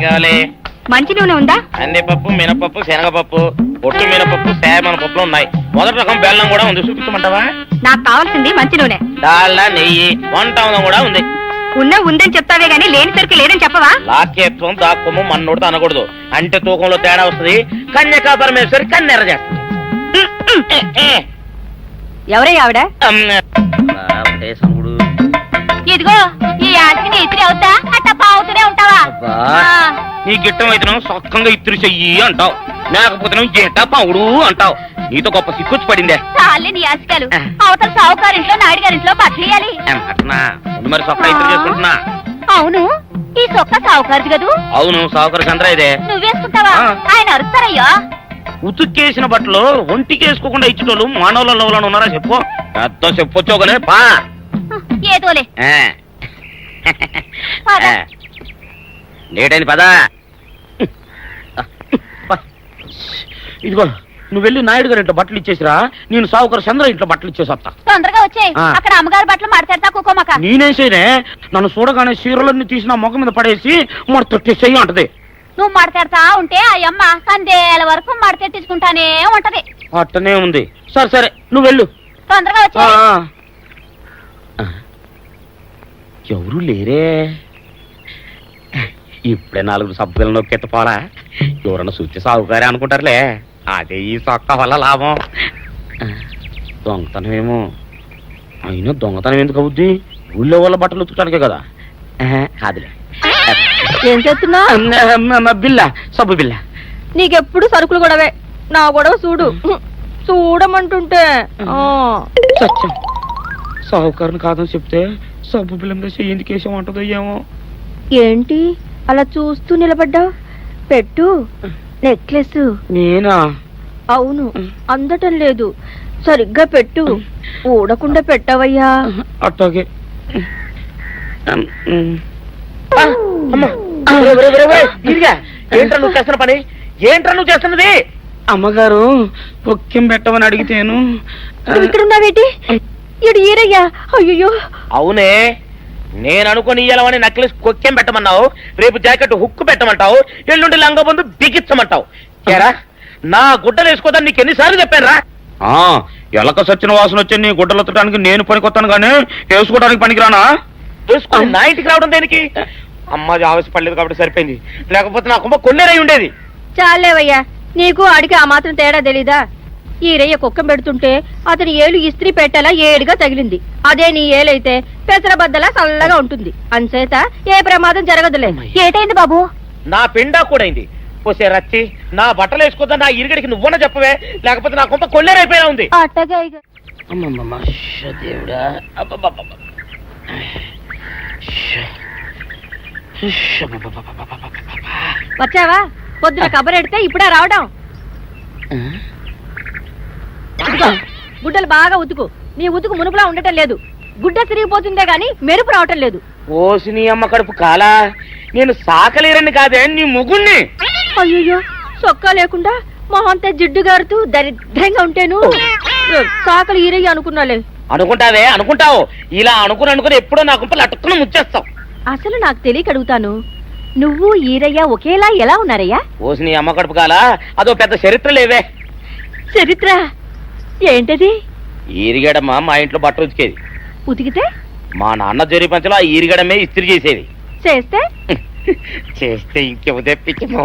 కావాలి? మంచి నూనె ఉందా? కందిపప్పు, మినపప్పు, శనగపప్పు, పొట్టు మినపప్పు, సేమన పప్పులు ఉన్నాయి. మొదటి రకం బెల్లం కూడా ఉంది, చూపించమంటావా? నాకు కావాల్సింది మంచి నూనె. డాల్డా, నెయ్యి, వంట కూడా ఉంది. ఉందని చెప్తావే గానీ లేని సరికి లేదని చెప్పవా? లాక్యత్వం దాక్కుము మన్నోడితో అనకూడదు, అంటే తూకంలో తేడా వస్తుంది. కన్యకా పరమేశ్వరి కన్నెర చేస్తుంది. ఎవరయ్యా ఆవిడ? ఇదిగో ఈ ఆటకి నీ ఇతిరి అవుతా అట్ట పావుతూనే ఉంటావా? నీ గిట్టం అయితే సొక్కంగా ఇత్తురు చెయ్యి అంటావు, లేకపోతే గిట్ట పావుడు అంటావు. నీతో గొప్ప సిక్కుచ్చి పడిందే. చాలే నీ ఆశకాలు. అవతల సావుకారింట్లో నాయుడు గారింట్లో బట్టలేయాలి. మరి సొక్క ఇత్తురు చేసుకుంటున్నా. అవును, ఈ సొక్క సావుకారిది కదూ? అవును, సావుకారు చంద్ర ఇదే. నువ్వేసుకుంటావా? ఆయన అరుస్తారయ్యా. ఉతుక్కేసిన బట్టలు ఒంటికి వేసుకోకుండా ఇచ్చేటోళ్ళు మానవులలో ఉన్నారా చెప్పు? పెద్ద చెప్పొచ్చోగలే పా. ఏదోలే లేటైంది పదా. ఇదిగో నువ్వు వెళ్ళి నాయుడు గారి ఇంట్లో బట్టలు ఇచ్చేసిరా, నేను సావుకారు చంద్ర ఇంట్లో బట్టలు ఇచ్చేసి వస్తా. తొందరగా వచ్చేయ్, అక్కడ అమ్మగారు బట్టలు మాట్లాడతా కుకోమక. నేనేం చేయనే, నన్ను చూడగానే చీరలన్నీ తీసి నా ముఖం మీద పడేసి మడతెట్టేసేయి అంటది. నువ్వు మాట్లాడతా ఉంటే ఆ అమ్మ సందేల వరకు మడతెట్టించుకుంటానే ఉంటది. అట్టనే ఉంది. సరే సరే నువ్వు వెళ్ళు, తొందరగా వచ్చే. ఎవరు లేరే, ఇప్పుడే 4 సభ్యులను నొక్కెత్తపోరా. ఎవరన్నా చూస్తే సాగుకారే అనుకుంటారులే. అదే ఈ సొక్క వల్ల లాభం. దొంగతనమేమో. అయినా దొంగతనం ఎందుకు అవుద్ది? ఊళ్ళో వాళ్ళ బట్టలు ఉతుకడానికే కదా. కాదులే. ఏం చేస్తున్నా? బిల్ల, సబ్బు బిల్ల. నీకెప్పుడు సరుకులు గొడవే. నా గొడవ చూడు, చూడమంటుంటే. సత్యం, సాహుకారుని కాదని చెప్తే సబ్బు బిల్లం వేసి ఎందుకు వేసామంటుందో ఏమో. ఏంటి అలా చూస్తూ నిలబడ్డా? పెట్టు నెక్లెస్. నేనా? అవును, అందటం లేదు. సరిగ్గా పెట్టు, ఊడకుండా పెట్టవయ్యా. అట్టాగే. ఏంట్రా నువ్వు చేస్తున్న పని? ఏంట్రా నువ్వు చేస్తున్నది? అమ్మగారు పొక్కెం పెట్టమని అడిగితేను. ఇక్కడ ఉన్నావేటి? ఇడు ఈరయ్యా. అయ్యో. అవునే, నేను అనుకుని ఇయ్యాలని నెక్లెస్ కొక్కెం పెట్టమన్నావు, రేపు జాకెట్ హుక్కు పెట్టమంటావు, ఎల్లుండి లంగబందు బిగించమంటావు. ఏరా నా గుడ్డలు వేసుకోదని నీకు ఎన్నిసార్లు చెప్పానురా? ఎలక సచ్చిన వాసన వచ్చి నీ గుడ్డలు ఎత్తడానికి నేను పనికొత్తాను కానీ వేసుకోవడానికి పనికిరానా? వేసుకుని నా ఇంటికి రావడం దేనికి? అమ్మాది ఆవేశపడలేదు కాబట్టి సరిపోయింది, లేకపోతే నా కుమ్మ కొన్నేరై ఉండేది. చాలేవయ్యా, నీకు అడిగి ఆ మాత్రం తేడా తెలీదా? ఈ రయ్య కుక్కం పెడుతుంటే అతని ఏలు ఇస్త్రీ పెట్టేలా ఏడుగా తగిలింది. అదే నీ ఏలైతే పెసరబద్దలా చల్లగా ఉంటుంది. అంచేత ఏ ప్రమాదం జరగదులే. ఏటైంది బాబు? నా పిండా కూడా అయింది. పోసే రచ్చి, నా బట్టలు వేసుకోద్దా నా ఇరుగడికి నువ్వన చెప్పవే, లేకపోతే నా కొంత కొల్లేరైపోయినా ఉంది. వచ్చావా? పొద్దున కబరెడితే ఇప్పుడే రావడం. గుడ్డలు బాగా ఉతుకు. నీ ఉతుకు మునుపులా ఉండటం లేదు. గుడ్డ తిరిగిపోతుందే గాని మెరుపు రావటం లేదు. ఓసి నీ అమ్మ కడుపు కాలా, నేను సాకలేరని కాదే నీ ముగుణ్ణి. అయ్యో, సొక్కా లేకుండా మొహంతా జిడ్డు గారుతూ దరిద్రంగా ఉంటేను సాకలు ఈరయ్య అనుకున్నాలే. అనుకుంటావే, అనుకుంటావు. ఇలా అనుకుని ఎప్పుడో నా గుంపలు అటుక్కుని ముచ్చేస్తావు. అసలు నాకు తెలియక అడుగుతాను, నువ్వు ఈరయ్య ఒకేలా ఎలా ఉన్నారయ్యా? ఓసి నీ అమ్మ కడుపు కాలా, అదో పెద్ద చరిత్ర లేవే. చరిత్ర ఏంటది? ఈరిగడమ్మ మా ఇంట్లో బట్టలు ఉతికేది. ఉతికితే మా నాన్న జరి పంచలో ఆ ఈరిగడమే ఇస్త్రీ చేసేది. చేస్తే ఇంకేమో తెప్పించమో.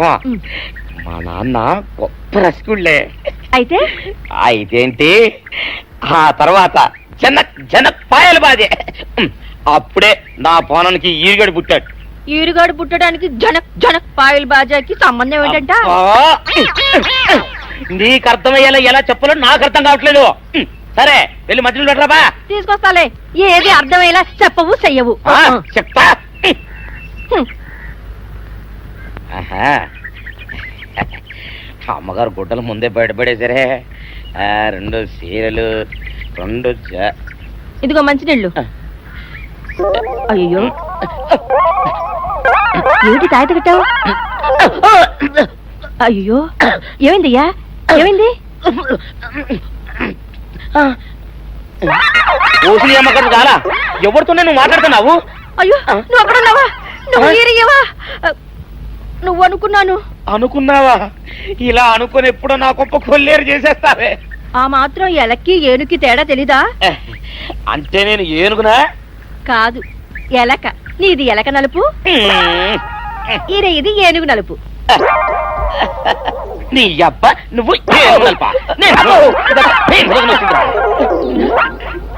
మా నాన్న గొప్ప రసికుళ్ళే. అయితేంటి, ఆ తర్వాత జనక్ పాయలు బాధే. అప్పుడే నా పోనానికి ఈరిగడు పుట్టాడు. ఈరుగాడు పుట్టడానికి జనక్ పాయలు బాజాకి సంబంధం ఏంటంట? నీకు అర్థమయ్యేలా ఎలా చెప్పాలో నాకు అర్థం కావట్లేదు. సరే వెళ్ళి మధ్యలో పెట్టరాబా. తీసుకొస్తాలే. ఏది అర్థమయ్యేలా చెప్పవు చెయ్యవు. చెప్తా. అమ్మగారు గుడ్డలు ముందే బయటపడేసరే. 2 చీరలు, 2 ఇదిగో మంచినీళ్ళు. అయ్యో, ఏమిటి తాయత కట్టావు? అయ్యో, ఏమైందయ్యా? ఏమైంది? ఓసి అమ్మగారు చాలా ఎవరితోనే నువ్వు మాట్లాడుతున్నావు? అయ్యో, నువ్వు అక్కడున్నావా? నువ్వు ఈరయ్యవా? నువ్వు అనుకున్నాను. అనుకున్నావా? ఇలా అనుకుని ఎప్పుడో నా గొప్ప కొల్లేరు చేసేస్తావే. ఆ మాత్రం ఎలక్కి ఏనుకి తేడా తెలీదా? అంటే నేను ఏనుగునా? కాదు, ఎలక. నీది ఎలక నలుపు, ఇది ఏనుగు నలుపు. నీ అబ్బ నువ్వు ఏనుగు నలుపా?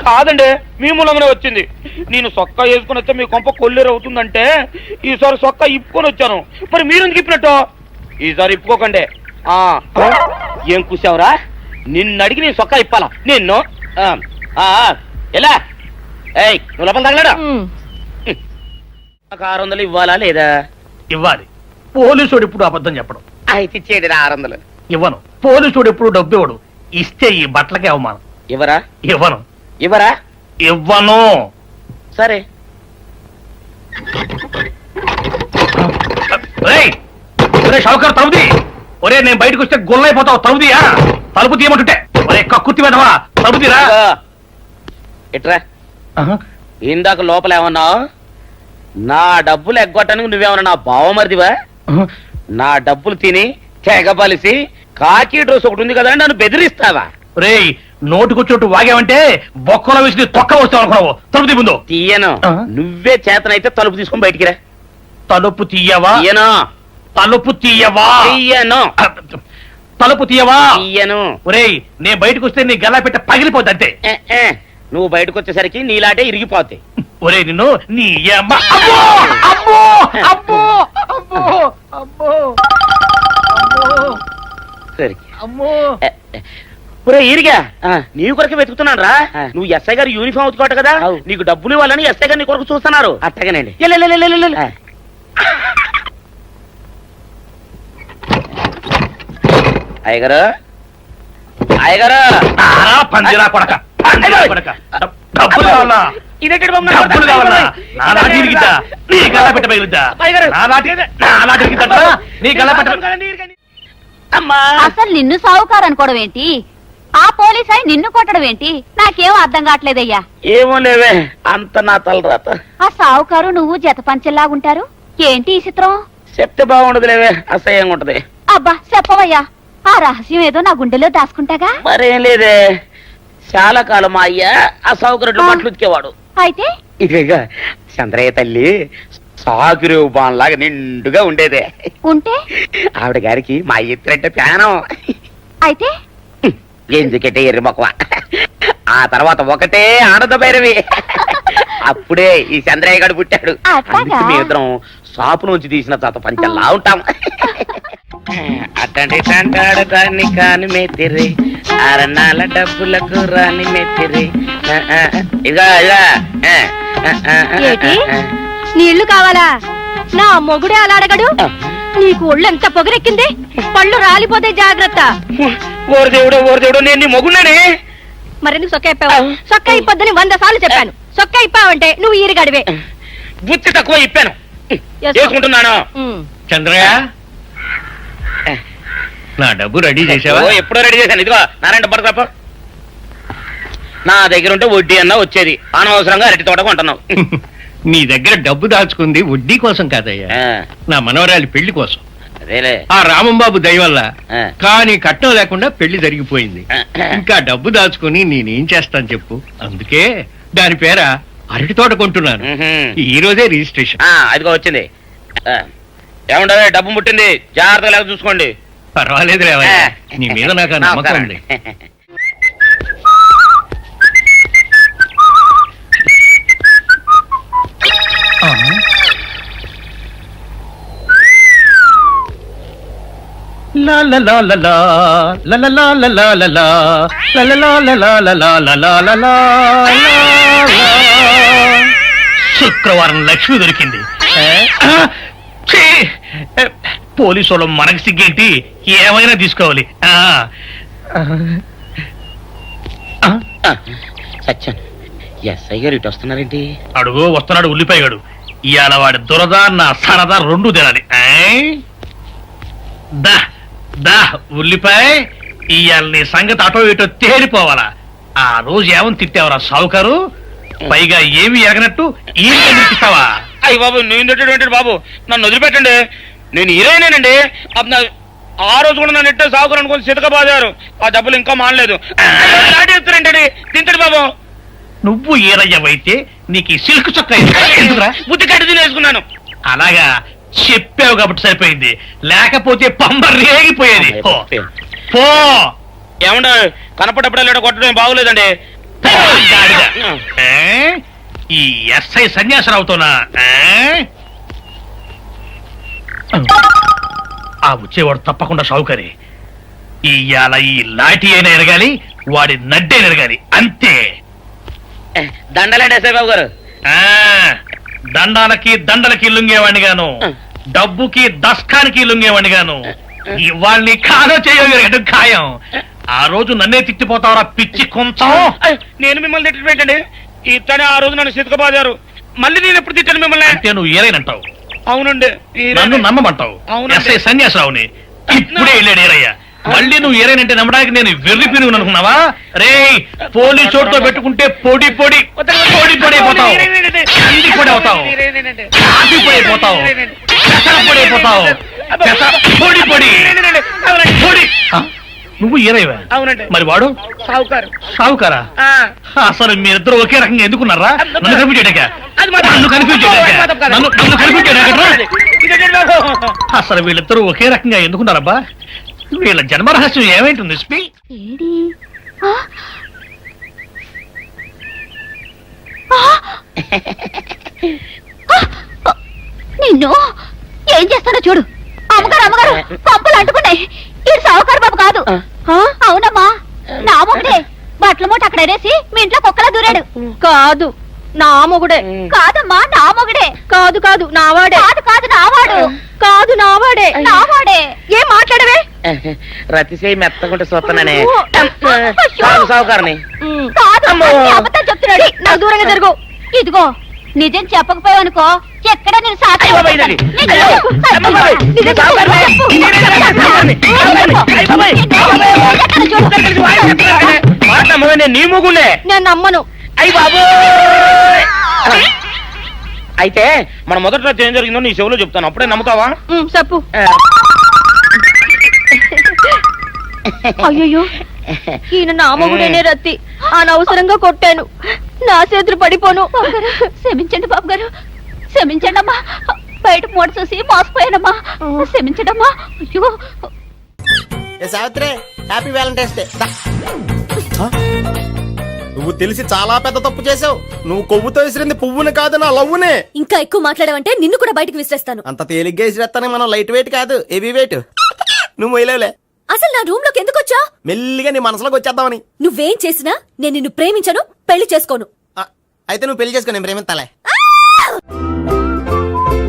కాదండి, మీ మూలంగానే వచ్చింది. నేను సొక్కా వేసుకుని వస్తే మీ కొంప కొల్లేరు అవుతుందంటే ఈసారి సొక్కా ఇప్పుకొని వచ్చాను. మరి మీరు ఎందుకు ఇప్పినట్టు? ఈసారి ఇప్పుకోకండి. ఏం కూసావురా? నిన్ను అడిగి నేను సొక్కా ఇప్పాలా? నిన్ను ఎలా? ఏయ్, నువ్వు లోపల తగలడా? 600 ఇవ్వాలా లేదా? ఇవ్వాలి. పోలీసుడు ఎప్పుడు అబద్ధం చెప్పడం. అయితే ఇచ్చేయండి 600. ఇవ్వను. పోలీసుడు ఎప్పుడు డబ్బు ఇవ్వడు. ఇస్తే ఈ బట్టలకే అవమానం. ఇవ్వరా? ఇవ్వను. ఇవ్వరా? ఇవ్వను. సరే. షౌకర్ తలుపుది. ఒరే, నేను బయటకు వస్తే గొల్లైపోతావు. తలుపుదియా? తలుపు తీయమంటుంటే ఒరే కక్కుర్తి వెధవా, తలుపు తీరా. ఎట్రా? ఇందాక లోపల ఏమన్నావు? నా డబ్బులు ఎగ్గొట్టడానికి నువ్వేమన్నా నా బావమరిదివా? నా డబ్బులు తిని తెగబలిసి కాకి డ్రెస్ ఒకటి ఉంది కదా నన్ను బెదిరిస్తావా? రేయ్, నోటుకొచ్చోటు వాగావంటే బొక్కలో వేసి తొక్క వస్తావు అనుకున్నావు. తలుపు తీ ముందు. తీయను. నువ్వే చేతనైతే తలుపు తీసుకొని బయటికి రా. తలుపు తీయవా? తీయను. తలుపు తీయవా? తీయను. తలుపు తీయవా? తీయను. ఒరేయ్, నేను బయటకు వస్తే నీ గల్లా పెట్ట పగిలిపోద్ది అంతే. నువ్వు బయటకు వచ్చేసరికి నీలాటే ఇరిగిపోతాయి. ఒరే, నిన్ను నీ అమ్మ. అబ్బో అబ్బో అబ్బో అబ్బో అబ్బో సరే అమ్మో. ఒరే ఇరిగా, నీ కొరకు వెతుకుతున్నాను రా. నువ్వు ఎస్ఐ గారు యూనిఫామ్ అవుతుకోట కదా, నీకు డబ్బులు ఇవ్వాలని ఎస్ఐ గారు నీ కొరకు చూస్తున్నారు. అట్టగానండి. అయ్యగారు, అయ్యగారు, పందిరా కొడక, డబ్బులు కావాలా? డబ్బులు కావాలా? నా నాటి ఇరిగిద్దా? నీ గల్లా పెట్ట పగిలిద్దా? నా నాటి ఇరిగిద్దా? నీ గల్లా పెట్ట. అసలు నిన్ను సావుకారు అనుకోవడం ఏంటి? ఆ పోలీస్ అయి నిన్ను కొట్టడం ఏంటి? నాకేం అర్థం కావట్లేదయ్యా. ఏమో లేవే, అంత నా తలరాత. ఆ సావుకారు నువ్వు జత పంచెల్లాగుంటారు ఏంటి ఈ చిత్రం? చెప్తే బాగుండదు లేవే, అసహ్యంగా ఉంటది. అబ్బా చెప్పవయ్యా, ఆ రహస్యం ఏదో నా గుండెలో దాచుకుంటాగా. మరేం లేదే, చాలా కాలం మా అయ్య ఆ సౌకర్యం బట్టలు ఉతికేవాడు. అయితే ఇక చంద్రయ్య తల్లి సాగురేవు బాన్లాగా నిండుగా ఉండేదే. ఉంటే ఆవిడ గారికి మా ఎత్తురంటే ప్యానం. అయితే ఎందుకంటే ఎర్రి మొక్కవ. ఆ తర్వాత ఒకటే ఆనంద భైరవి. అప్పుడే ఈ చంద్రయ్య గారు పుట్టాడు. అందుకే మీ ఇద్దరం షాపు నుంచి తీసిన తాత పంచల్లా ఉంటాం. అట్టండి తంటాడు దాన్ని కాని మెత్తిరి, అరణాల డబ్బులకు రాని మెత్తిరి. ఇదిగా నీళ్లు కావాలా? నా మొగుడే అలా అడగడు. నీకు ఒళ్ళు ఎంత పొగరెక్కింది, పళ్ళు రాలిపోతే జాగ్రత్త. ఓరు దేవుడు, నేను నీ మొగున్నానే. మరెందుకు సొక్క ఇప్పావు? సొక్క ఇప్పొద్దని 100 సార్లు చెప్పాను. సొక్క ఇప్పావంటే నువ్వు ఈరిగడివే. బుద్ధి తక్కువ ఇప్పాను, చేసుకుంటున్నాను. చంద్రయ్య, నా డబ్బు రెడీ చేసావా? ఎప్పుడో రెడీ చేశాను. ఇదిగో నారాయణ డబ్బు తప్ప నా దగ్గర ఉంటే వడ్డీ అన్నా వచ్చేది. అనవసరంగా అరటి తోట కొంటున్నావు. నీ దగ్గర డబ్బు దాచుకుంది వడ్డీ కోసం కాదయ్యా, నా మనవరాలి పెళ్లి కోసం. అదేలే, ఆ రామంబాబు దయ వల్ల కానీ కట్నం లేకుండా పెళ్లి జరిగిపోయింది. ఇంకా డబ్బు దాచుకుని నేనేం చేస్తాను చెప్పు. అందుకే దాని పేర అరటి తోట కొంటున్నాను. ఈ రోజే రిజిస్ట్రేషన్. అదిగో వచ్చింది. ఏముండవే, డబ్బు ముట్టింది, జాగ్రత్తగా లేక చూసుకోండి. పర్వాలేదు రేవయ్య, నీ మీద నాకు ఆ నమ్మకం ఉంది. శుక్రవారం లక్ష్మి దొరికింది. పోలీసు వాళ్ళు మనకి సిగ్గేంటి, ఏమైనా తీసుకోవాలి. సత్యం, ఎస్ఐ గారు ఇటు వస్తున్నారేంటి? అడుగు వస్తున్నాడు ఉల్లిపాయగాడు. ఇవాళ వాడి దురద నా సరదా రెండు తినాలి. దా దా ఉల్లిపాయ, ఇవాళ నీ సంగతి అటో ఇటో తేలిపోవాలా. ఆ రోజు ఏమని తిట్టావరా సావుకారు? పైగా ఏమి ఎరగనట్టు ఈ నిపిస్తావా? అయ్యి బాబు, నేను తిట్టేటువంటి బాబు, నన్ను వదిలిపెట్టండి. నేను హీరోయినేనండి. ఆ రోజు కూడా నన్ను ఎట్టే సాగురు అనుకుని సితకబాదారు. ఆ డబ్బులు ఇంకా మానలేదు. దాటేస్తారంటే తింటడు బాబు. నువ్వు ఏరయ్యవైతే నీకు ఈ సిల్క్ చొక్కా ఎందుకురా? బుద్ధి కట్టి తినేసుకున్నాను. అలాగా చెప్పావు కాబట్టి సరిపోయింది, లేకపోతే పంబ రేగిపోయేది. పో, పో. ఏమంటే కనపడప్పుడే లేడ కొట్టడం బాగోలేదండి. పో, గాడిద. ఏ? ఈ ఎస్ఐ సన్యాసరావుతోనా? ఆ వచ్చేవాడు తప్పకుండా షావుకరి. ఇవాళ ఈ లాఠీ అయినా ఎరగాలి, వాడి నడ్డే ఎరగాలి, అంతే. దండలేండి ఎస్ఐ బాబు గారు. ఆ దండాలకి దండలకి లొంగేవాడిని గాను, డబ్బుకి దస్కానికి లొంగేవాడిని గాను. ఇవాళ్ళని కాదో చేయగలిగాడు ఖాయం. ఆ రోజు నన్నే తిట్టిపోతావరా పిచ్చి కొంచెం. నేను మిమ్మల్ని తిట్టి పెట్టండి. ఇతనే ఆ రోజు నన్ను సితకబాదారు. మళ్ళీ నేను ఎప్పుడు తిట్టాను మిమ్మల్ని? అంటే నువ్వు ఏరైనంటావు, అవునండి. నన్ను నమ్మమంటావు. అవునండి. ఎస్ఐ సన్యాసరావుని ఇప్పుడే వెళ్ళాడు ఏరయ్య. మళ్ళీ నువ్వు ఏరైనంటే నమ్మడానికి నేను వెర్రి పిరుగు అనుకున్నావా? రే పోలీసు చోటుతో పెట్టుకుంటే పొడి పొడి పొడి పొడి అయిపోతావు, అంది పొడి అవుతావు, కాఫీ పొడి అయిపోతావు, పెసర పొడి అయిపోతావు, పొడి పొడి పొడి. నువ్వు ఏరైవా? అవునండి. మరి వాడు సావుకారు. సావుకారా? అసలు మీరిద్దరు ఒకే రకంగా ఎందుకున్నారా? నన్ను కనిపించాక నన్ను కనిపించాక అసలు వీళ్ళిద్దరూ ఒకే రకంగా ఎందుకున్నారబ్బా? వీళ్ళ జన్మరహస్యం ఏమైంటుంది స్పీ? ఏడి? ఆ? ఆ? ఆ! నిన్ను ఏం చేస్తాడో చూడు. అమ్మగారు అమ్మగారు పంపులు అంటుకున్నాయి. ఇది సావుకారు బాబు కాదు. అవునమ్మా, నా మొగుడే. బట్టల మూట అక్కడ ఎరేసి మీ ఇంట్లో కుక్కలా దూరాడు. కాదు, నా మొగుడే. కాదమ్మా, నా మొగుడే. కాదు కాదు, నావాడే. కాదు కాదు, నావాడు. కాదు, నావాడే. నావాడే. ఏం మాట్లాడవే? రతిసేయి మెత్తకుంటే చూస్తున్నానే. అయ్యో. సావుకారని. కాదు, అమ్మో. అన్ని అబద్ధాలు చెప్తున్నాడు. నా దూరంగా జరుగు. ఇదిగో నిజం చెప్పకపోయావనుకో ఎక్కడ నేను సాక్షి అయ్య బాబాయ్ ఇదండి. అమ్మ బాబాయ్, ఇది సావుకారనే. నేను నీ ముగుండే. నేను నమ్మను. అయ్యి బాబు. అయితే మన మొదటి రాత్రి ఏం జరిగిందో నీ చెవులో చెప్తాను, అప్పుడే నమ్ముతావా? చెప్పు. అయ్యో, ఈయన నా మొగుడేనే రత్తి. అనవసరంగా కొట్టాను. నా చేతులు పడిపోను. క్షమించండి బాబు గారు, క్షమించండి అమ్మా. బయట మూట చూసి మోసపోయానమ్మా, క్షమించడమ్మా. అయ్యో. Savitri, happy Valentine's day. నువ్వు తెలిసి చాలా పెద్ద తప్పు చేసావు. నువ్వు కొవ్వుతో విసిరింది పువ్వుని కాదు, నా లవ్వునే. ఇంకా ఎక్కువ మాట్లాడమంటే నిన్ను కూడా బయటకు విసిరేస్తాను. అంత తేలిగ్గా విసిరేస్తానే, మనం లైట్ వెయిట్ కాదు, హెవీ వెయిట్. నువ్వు వేయలేవులే. అసలు నా రూమ్ లోకి ఎందుకు వచ్చా? మెల్లిగా నీ మనసులోకి వచ్చేద్దామని. నువ్వేం చేసినా నేను నిన్ను ప్రేమించను, పెళ్లి చేసుకోను. అయితే నువ్వు పెళ్లి చేసుకో, నేను ప్రేమిస్తాలే.